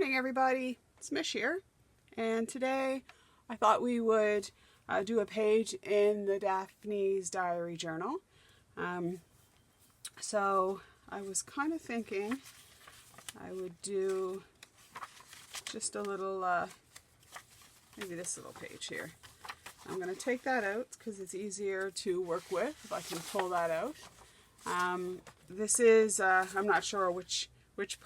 morning, everybody. It's Mish here, and today I thought we would do a page in the Daphne's diary journal. So I was kind of thinking I would do just a little, maybe this little page here. I'm going to take that out because it's easier to work with if I can pull that out. This is, I'm not sure which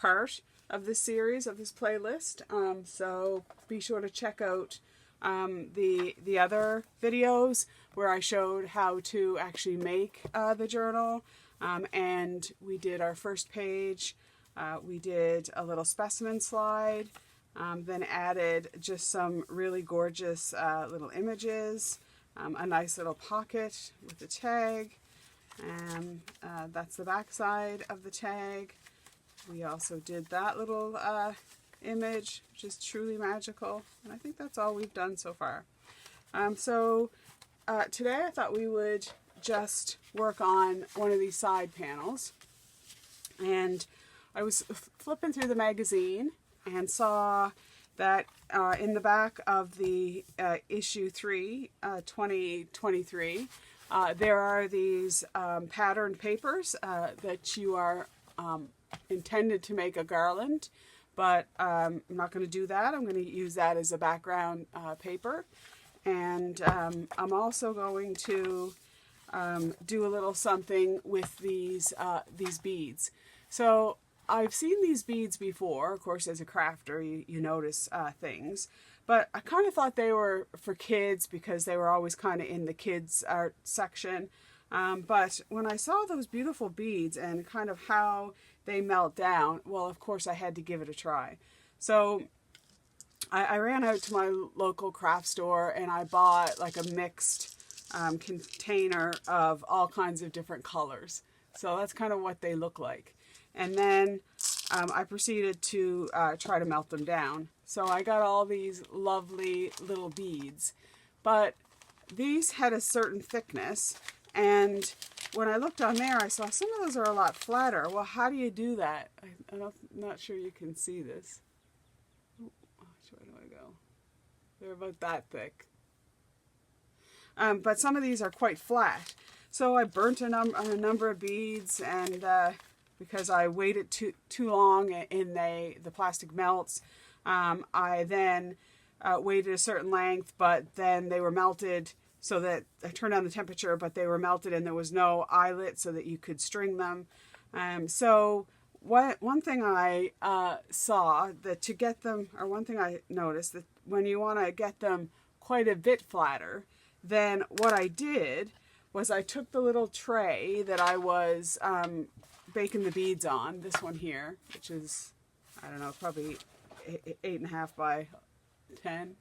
part of this series, of this playlist, so be sure to check out the other videos where I showed how to actually make the journal, and we did our first page. We did a little specimen slide, then added just some really gorgeous little images, a nice little pocket with a tag, and that's the back side of the tag. We also did that little image, which is truly magical, and I think that's all we've done so far. Today I thought we would just work on one of these side panels, and I was flipping through the magazine and saw that in the back of the issue 3, 2023, there are these patterned papers that you are intended to make a garland, but I'm not going to do that. I'm going to use that as a background paper, and I'm also going to do a little something with these beads. So I've seen these beads before. Of course, as a crafter, you notice things, but I kind of thought they were for kids because they were always kind of in the kids art section. But when I saw those beautiful beads and kind of how they melt down, well, of course I had to give it a try. So I ran out to my local craft store and I bought like a mixed container of all kinds of different colors. So that's kind of what they look like. And then I proceeded to try to melt them down. So I got all these lovely little beads, but these had a certain thickness. And when I looked on there, I saw some of those are a lot flatter. Well, how do you do that? I'm not sure you can see this. Which way do I go? They're about that thick. But some of these are quite flat. So I burnt a number of beads, and because I waited too long and the plastic melts, I then waited a certain length, but then they were melted. So that I turned down the temperature, but they were melted and there was no eyelet so that you could string them. So one thing I saw that to get them, or one thing I noticed, that when you want to get them quite a bit flatter, then what I did was I took the little tray that I was baking the beads on, this one here, which is, I don't know, probably 8.5 by 10.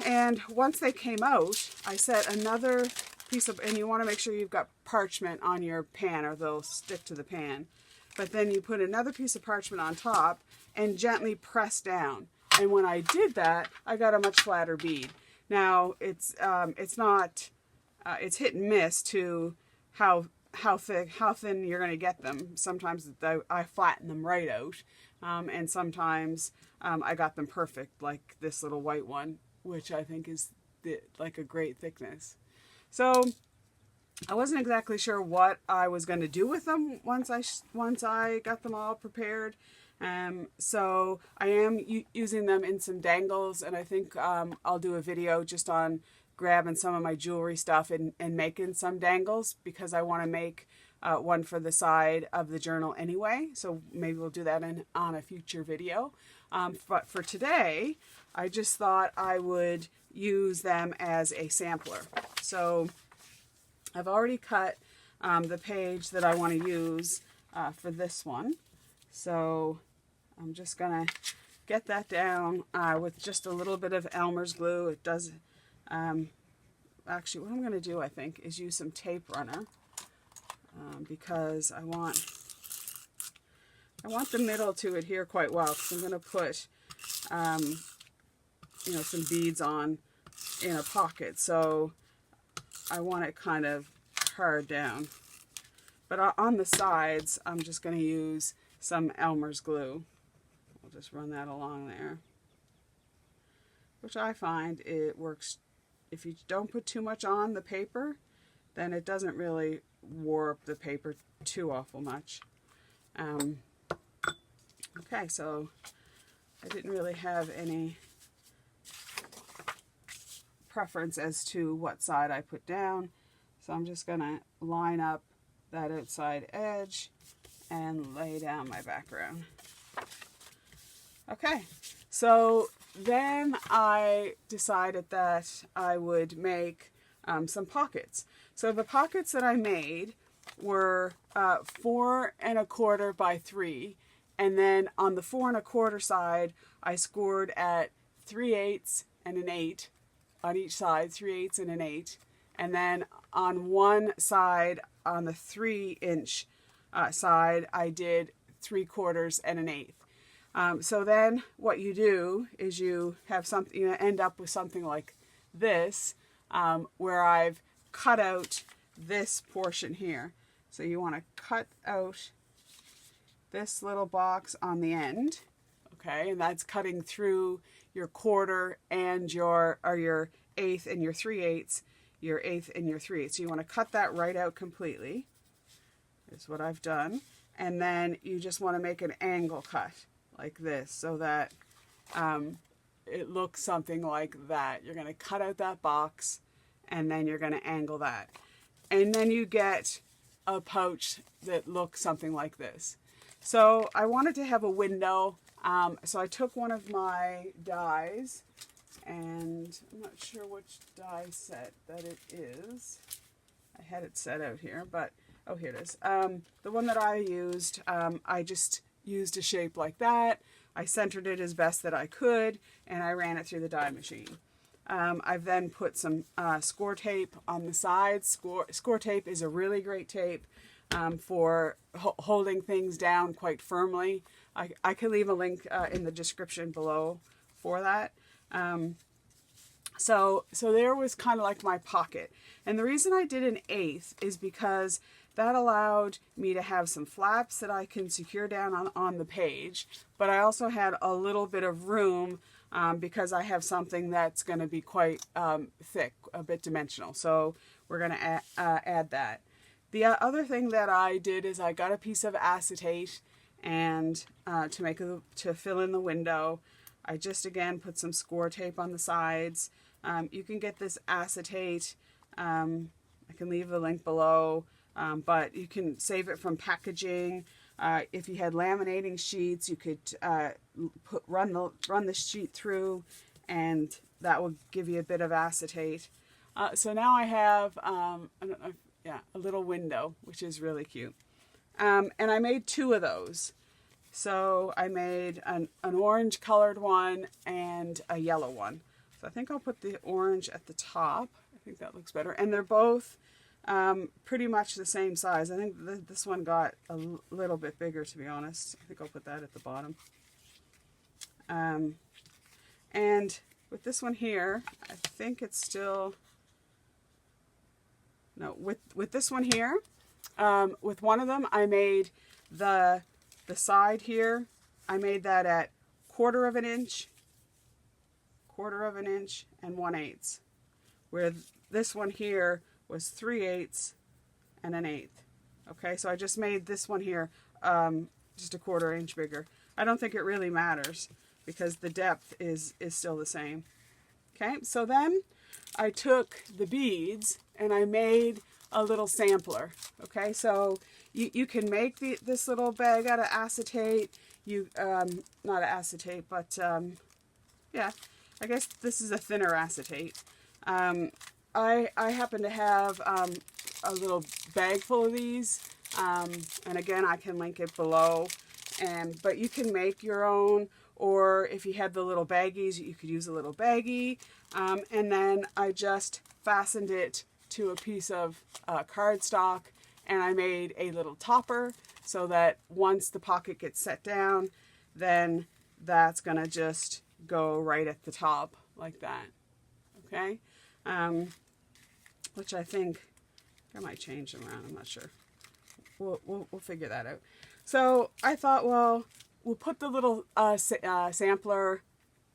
And once they came out, I set another piece of, and you want to make sure you've got parchment on your pan or they'll stick to the pan. But then you put another piece of parchment on top and gently press down. And when I did that, I got a much flatter bead. Now, it's hit and miss to how thin you're going to get them. Sometimes I flatten them right out, and sometimes I got them perfect, like this little white one, which I think is like a great thickness. So I wasn't exactly sure what I was going to do with them once I got them all prepared. So I am using them in some dangles, and I think I'll do a video just on grabbing some of my jewelry stuff and making some dangles, because I want to make one for the side of the journal anyway. So maybe we'll do that on a future video. But for today, I just thought I would use them as a sampler. So I've already cut the page that I want to use for this one. So I'm just going to get that down with just a little bit of Elmer's glue. It does, actually what I'm going to do, I think, is use some tape runner because I want the middle to adhere quite well, because I'm going to put some beads on in a pocket, so I want it kind of hard down. But on the sides, I'm just going to use some Elmer's glue. just run that along there, which I find it works. If you don't put too much on the paper, then it doesn't really warp the paper too awful much. Okay, so I didn't really have any preference as to what side I put down, so I'm just going to line up that outside edge and lay down my background. Okay, so then I decided that I would make some pockets. So the pockets that I made were 4 1/4 by 3, and then on the 4 1/4 side I scored at 3/8 and an 8 on each side, 3/8 and an 8, and then on one side, on the 3-inch side, I did 3/4 and an 1/8. So then what you do is you have something, you end up with something like this, where I've cut out this portion here. So you want to cut out this little box on the end, okay, and that's cutting through your 1/4 and your 1/8 and your 3/8, your 1/8 and your 3/8. So you want to cut that right out completely. Is what I've done. And then you just want to make an angle cut like this, so that it looks something like that. You're going to cut out that box, and then you're going to angle that. And then you get a pouch that looks something like this. So I wanted to have a window, so I took one of my dies, and I'm not sure which die set that it is. I had it set out here, but oh, here it is. The one that I used, I just used a shape like that. I centered it as best that I could, and I ran it through the die machine. I've then put some score tape on the sides. Score tape is a really great tape for holding things down quite firmly. I can leave a link in the description below for that. So there was kind of like my pocket. And the reason I did an 1/8 is because that allowed me to have some flaps that I can secure down on the page, but I also had a little bit of room because I have something that's going to be quite thick, a bit dimensional. So we're going to add that. The other thing that I did is I got a piece of acetate, and to fill in the window, I just again put some score tape on the sides. You can get this acetate. I can leave the link below. But you can save it from packaging. If you had laminating sheets, you could run the sheet through, and that will give you a bit of acetate. So now I have I don't know, a little window, which is really cute. And I made 2 of those. So I made an orange colored one and a yellow one. So I think I'll put the orange at the top. I think that looks better. And they're both pretty much the same size. I think this one got a little bit bigger, to be honest. I think I'll put that at the bottom. And with this one here, I think it's still, no, with this one here, with one of them, I made the side here, I made that at 1/4 inch, 1/4 inch, and 1/8, where this one here was 3/8 and an 1/8. Okay, so I just made this one here just a 1/4 inch bigger. I don't think it really matters because the depth is still the same. Okay, so then I took the beads and I made a little sampler. Okay, so you can make this little bag out of acetate. Not acetate, but yeah, I guess this is a thinner acetate. I happen to have a little bag full of these, and again, I can link it below. But you can make your own, or if you had the little baggies, you could use a little baggie. And then I just fastened it to a piece of cardstock, and I made a little topper so that once the pocket gets set down, then that's going to just go right at the top like that. Okay? Which I think I might change them around. I'm not sure. We'll figure that out. So I thought, well, we'll put the little sampler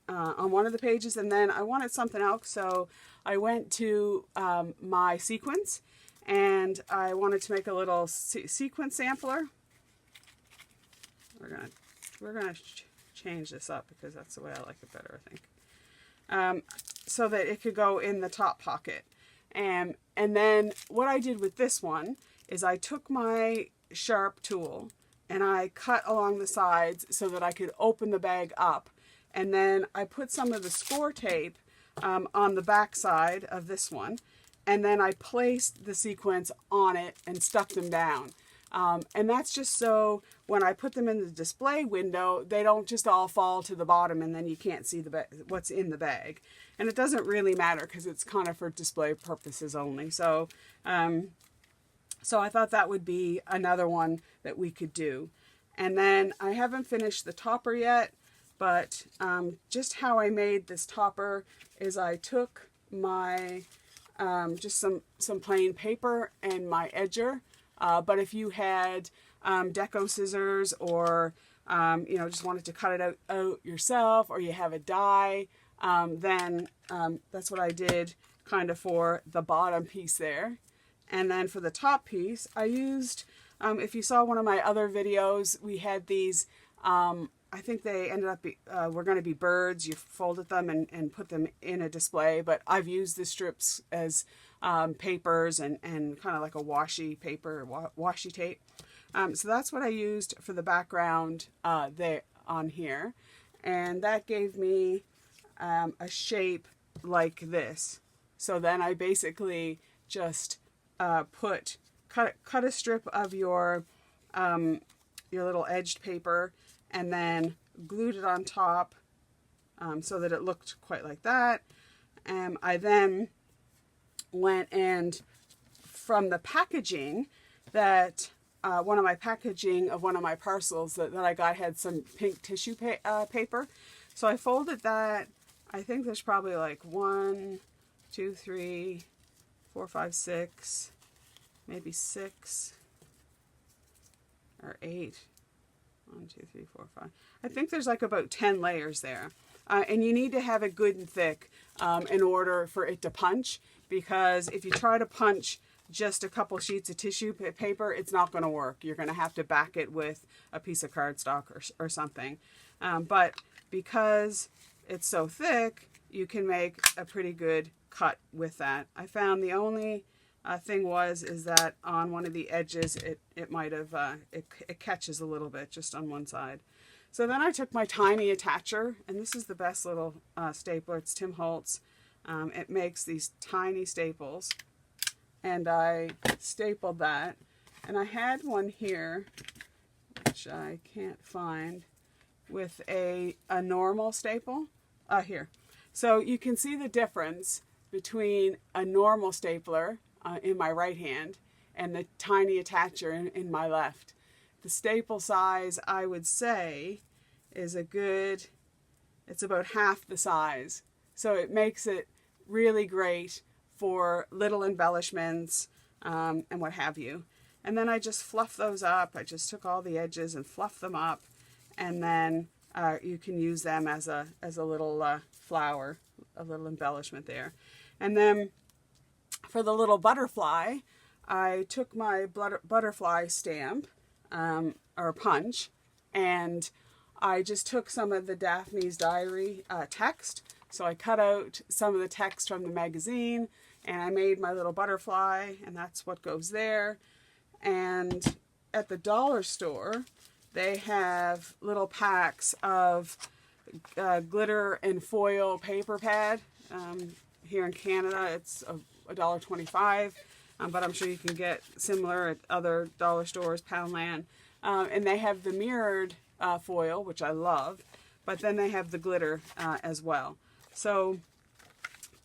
on one of the pages, and then I wanted something else, so I went to my sequins, and I wanted to make a little sequin sampler. We're gonna change this up because that's the way I like it better, I think. So that it could go in the top pocket. And then what I did with this one is I took my sharp tool and I cut along the sides so that I could open the bag up. And then I put some of the score tape on the back side of this one. And then I placed the sequins on it and stuck them down. And that's just so when I put them in the display window, they don't just all fall to the bottom and then you can't see what's in the bag. And it doesn't really matter because it's kind of for display purposes only. So, so I thought that would be another one that we could do. And then I haven't finished the topper yet, but just how I made this topper is I took my, just some plain paper and my edger. But if you had deco scissors or, you know, just wanted to cut it out yourself, or you have a die, then that's what I did kind of for the bottom piece there. And then for the top piece, I used, if you saw one of my other videos, we had these, I think they ended up, were going to be birds. You folded them and put them in a display, but I've used the strips as papers and kind of like a washi paper, washi tape. So that's what I used for the background there on here. And that gave me a shape like this. So then I basically just cut a strip of your little edged paper and then glued it on top so that it looked quite like that. I then went and from the packaging that one of my packaging of one of my parcels that I got had some pink tissue paper. So I folded that. I think there's probably like 1, 2, 3, 4, 5, 6, maybe 6 or 8. 1, 2, 3, 4, 5. I think there's like about 10 layers there. And you need to have it good and thick in order for it to punch, because if you try to punch just a couple sheets of tissue paper, it's not going to work. You're going to have to back it with a piece of cardstock or something. But because it's so thick, you can make a pretty good cut with that. I found the only thing is that on one of the edges it might have it catches a little bit just on one side. So then I took my tiny attacher, and this is the best little stapler. It's Tim Holtz. It makes these tiny staples, and I stapled that. And I had one here, which I can't find, with a normal staple. Here. So you can see the difference between a normal stapler in my right hand and the tiny attacher in my left. The staple size, I would say, is it's about half the size. So it makes it really great for little embellishments and what have you. And then I just fluff those up. I just took all the edges and fluffed them up, and then you can use them as a little flower, a little embellishment there. And then for the little butterfly, I took my butterfly stamp or punch, and I just took some of the Daphne's diary text. So I cut out some of the text from the magazine, and I made my little butterfly, and that's what goes there. And at the dollar store, they have little packs of glitter and foil paper pad. Here in Canada, it's $1.25, but I'm sure you can get similar at other dollar stores, Poundland. And they have the mirrored foil, which I love, but then they have the glitter as well. So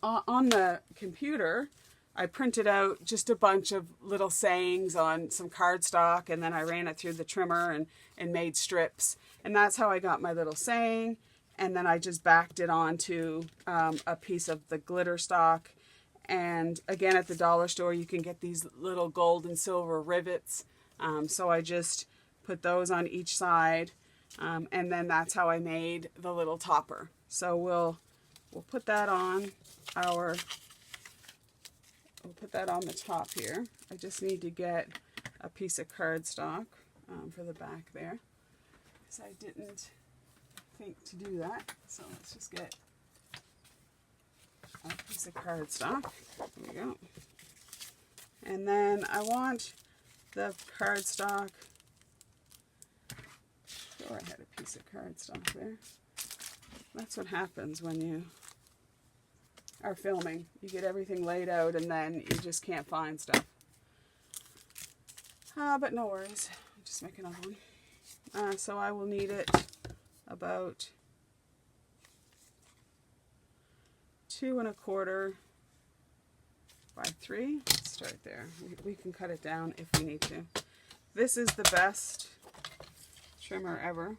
on the computer, I printed out just a bunch of little sayings on some cardstock, and then I ran it through the trimmer and made strips. And that's how I got my little saying. And then I just backed it onto a piece of the glitter stock. And again, at the dollar store, you can get these little gold and silver rivets. So I just put those on each side. And then that's how I made the little topper. So we'll put that on we'll put that on the top here. I just need to get a piece of cardstock for the back there, because I didn't think to do that. So let's just get a piece of cardstock. There we go. And then I want the cardstock. Sure, I had a piece of cardstock there. That's what happens when you are filming. You get everything laid out and then you just can't find stuff. But no worries. I'll just make another one. So I will need it about 2 1/4 by 3. Let's start there. We can cut it down if we need to. This is the best trimmer ever.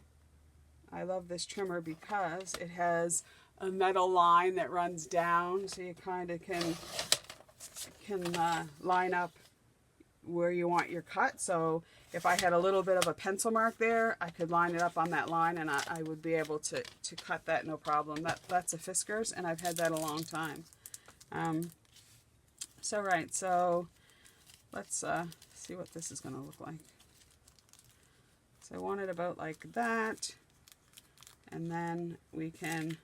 I love this trimmer because it has a metal line that runs down, so you kind of can line up where you want your cut. So if I had a little bit of a pencil mark there, I could line it up on that line and I would be able to cut that no problem. That's a Fiskars, and I've had that a long time. So let's see what this is going to look like. So I want it about like that, and then we can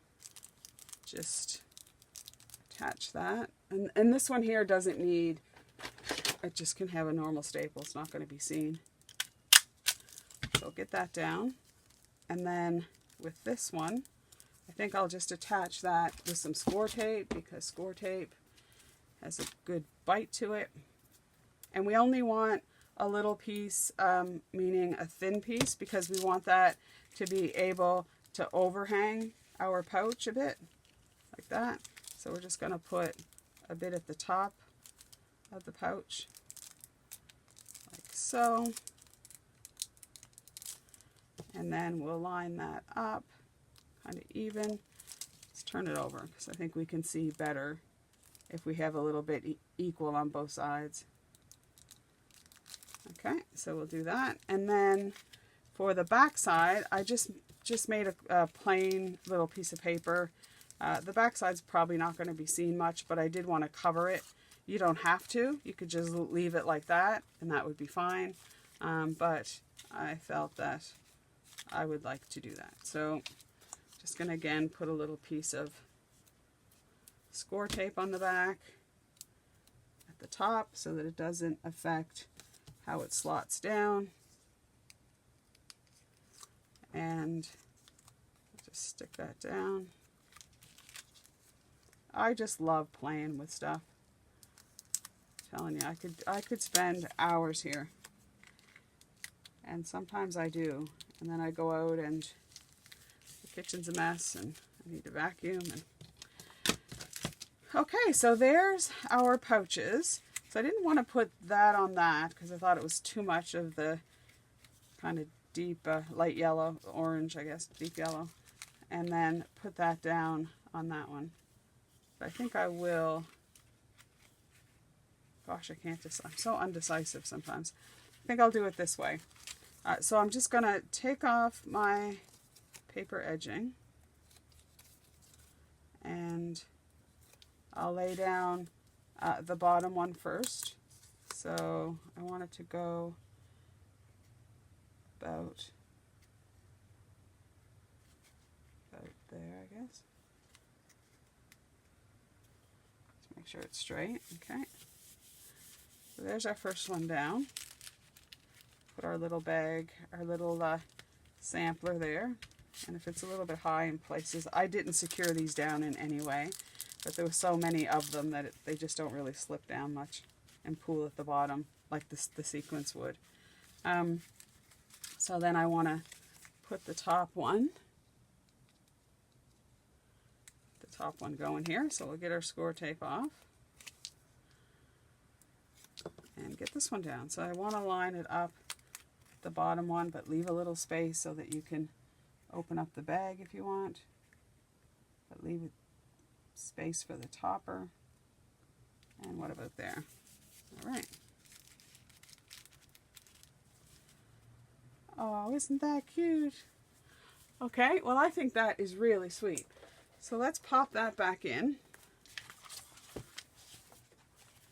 just attach that. And this one here doesn't need, it just can have a normal staple. It's not going to be seen. So get that down. And then with this one, I think I'll just attach that with some score tape, because score tape has a good bite to it. And we only want a little piece, meaning a thin piece, because we want that to be able to overhang our pouch a bit, like that. So we're just going to put a bit at the top of the pouch, like so. And then we'll line that up kind of even. Let's turn it over, because I think we can see better if we have a little bit equal on both sides. Okay, so we'll do that. And then for the back side, I just made a plain little piece of paper. The back side's probably not going to be seen much, but I did want to cover it. You don't have to. You could just leave it like that, and that would be fine. But I felt that I would like to do that. So just going to, again, put a little piece of score tape on the back at the top so that it doesn't affect how it slots down. And just stick that down. I just love playing with stuff. I'm telling you, I could spend hours here. And sometimes I do. And then I go out and the kitchen's a mess and I need to vacuum. And okay, so there's our pouches. So I didn't want to put that on that because I thought it was too much of the kind of deep light yellow, orange, I guess, deep yellow. And then put that down on that one. But I think I will. Gosh, I can't decide. I'm so undecisive sometimes. I think I'll do it this way. So I'm just going to take off my paper edging. And I'll lay down the bottom one first. So I want it to go about there, I guess. Let's make sure it's straight. Okay. So there's our first one down. Put our little bag, our little sampler there. And if it's a little bit high in places, I didn't secure these down in any way, but there were so many of them that they just don't really slip down much and pool at the bottom like the sequins would. So then I want to put the top one going here. So we'll get our score tape off and get this one down. So I want to line it up the bottom one, but leave a little space so that you can open up the bag if you want, but leave space for the topper. And what about there? All right. Oh, isn't that cute? Okay, well I think that is really sweet. So let's pop that back in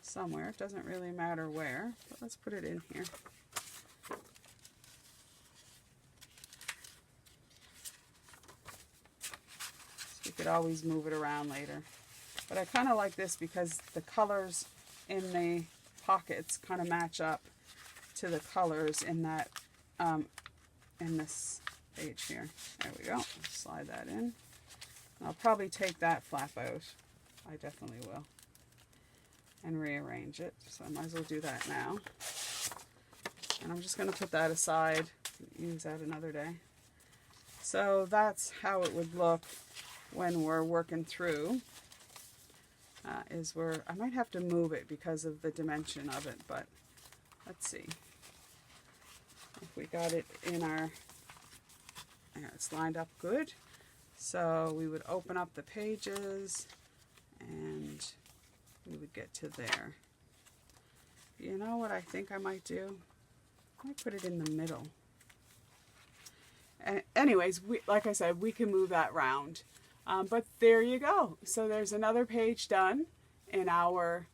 somewhere. It doesn't really matter where, but let's put it in here. So you could always move it around later. But I kind of like this because the colors in the pockets kind of match up to the colors in that in this page here. There we go. Slide that in. I'll probably take that flap out. I definitely will. And rearrange it. So I might as well do that now. And I'm just going to put that aside. Use that another day. So that's how it would look when we're working through. I might have to move it because of the dimension of it, but let's see. If we got it in our, there, it's lined up good. So we would open up the pages and we would get to there. You know what I think I might do? I might put it in the middle. Anyways, like I said, we can move that round. But there you go. So there's another page done in our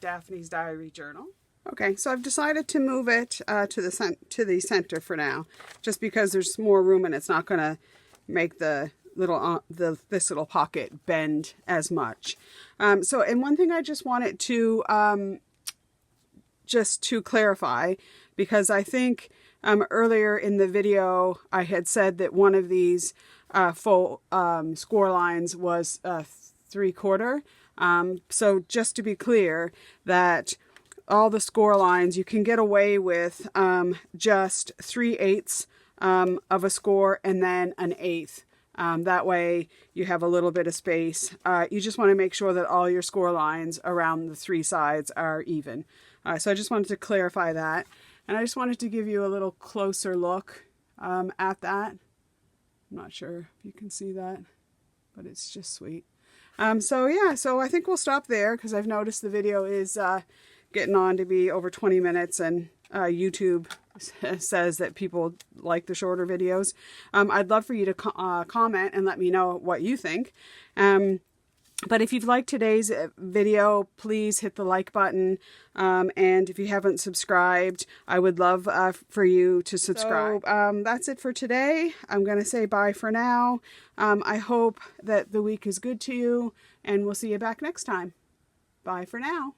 Daphne's Diary Journal. Okay, so I've decided to move it to the center for now, just because there's more room and it's not going to make the little this little pocket bend as much. And one thing I just wanted to clarify, because I think earlier in the video I had said that one of these full score lines was 3/4. So just to be clear, that all the score lines you can get away with just 3/8 of a score and then an 1/8. That way you have a little bit of space. You just want to make sure that all your score lines around the 3 sides are even. So I just wanted to clarify that. And I just wanted to give you a little closer look at that. I'm not sure if you can see that, but it's just sweet. So yeah, so I think we'll stop there because I've noticed the video is getting on to be over 20 minutes and YouTube says that people like the shorter videos. I'd love for you to comment and let me know what you think. But if you've liked today's video, please hit the like button. And if you haven't subscribed, I would love for you to subscribe. So, that's it for today. I'm going to say bye for now. I hope that the week is good to you, and we'll see you back next time. Bye for now.